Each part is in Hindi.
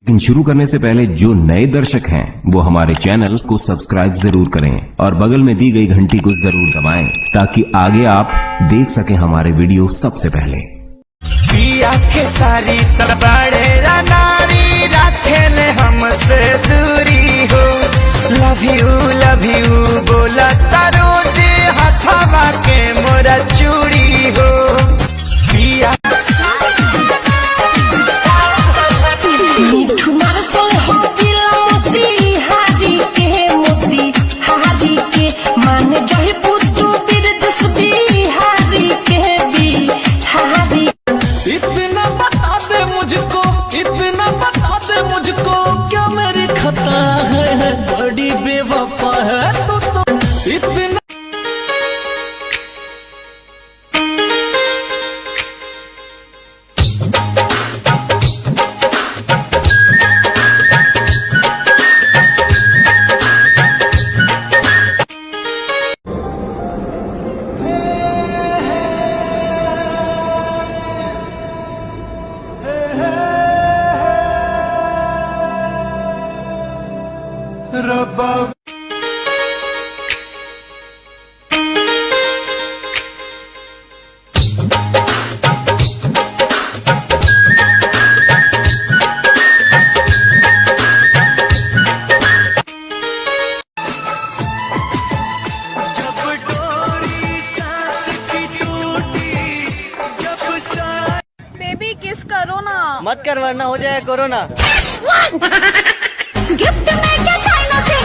लेकिन शुरू करने से पहले जो नए दर्शक हैं वो हमारे चैनल को सब्सक्राइब जरूर करें और बगल में दी गई घंटी को जरूर दबाएं ताकि आगे आप देख सकें हमारे वीडियो सबसे पहले। पिया के सारी तलबाड़े नारी रखेले हमसे दूरी हो। लव यू बोला तारो जे हथवा के मोरा चूड़ी हो। पिया इतना बता दे मुझको क्या मेरी खता है, बड़ी बेवफा है तो इतना। रब्बा बेबी किस करो ना। मत कर वरना हो जाए कोरोना। गिफ्ट में क्या चाइना से।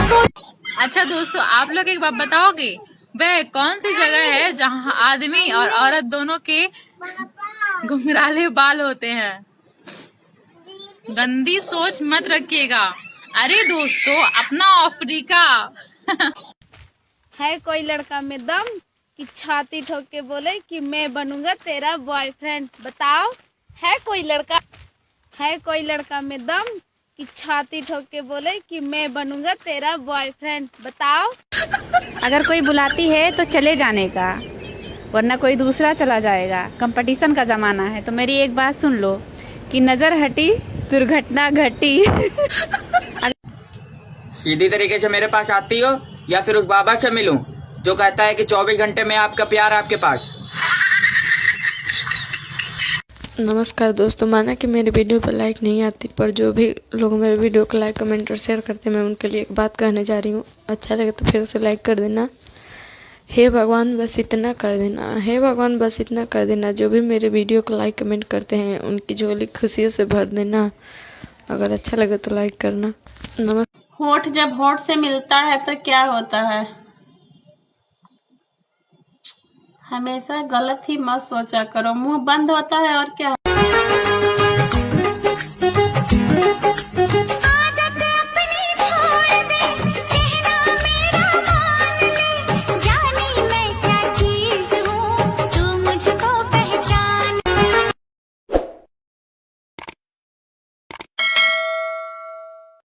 अच्छा दोस्तों, आप लोग एक बात बताओगे, वह कौन सी जगह है जहाँ आदमी और औरत दोनों के घुंघराले बाल होते हैं? गंदी सोच मत रखिएगा। अरे दोस्तों, अपना अफ्रीका। है कोई लड़का में दम कि छाती ठोक के बोले कि मैं बनूंगा तेरा बॉयफ्रेंड? बताओ, है कोई लड़का में दम कि छाती ठोक के बोले कि मैं बनूंगा तेरा बॉयफ्रेंड? बताओ। अगर कोई बुलाती है तो चले जाने का, वरना कोई दूसरा चला जाएगा। कंपटीशन का जमाना है। तो मेरी एक बात सुन लो कि नजर हटी दुर्घटना घटी। सीधी तरीके से मेरे पास आती हो या फिर उस बाबा से मिलूं जो कहता है कि 24 घंटे में आपका प्यार आपके पास। नमस्कार दोस्तों, माना कि मेरे वीडियो पर लाइक नहीं आती, पर जो भी लोग मेरे वीडियो को लाइक कमेंट और शेयर करते हैं, मैं उनके लिए एक बात कहने जा रही हूँ। अच्छा लगे तो फिर से लाइक कर देना। हे भगवान बस इतना कर देना, हे भगवान बस इतना कर देना। जो भी मेरे वीडियो को लाइक कमेंट करते हैं उनकी झोली खुशियों से भर देना। अगर अच्छा लगे तो लाइक करना। नमस्कार। होठ जब होठ से मिलता है तो क्या होता है? हमेशा गलत ही मत सोचा करो। मुंह बंद होता है और क्या।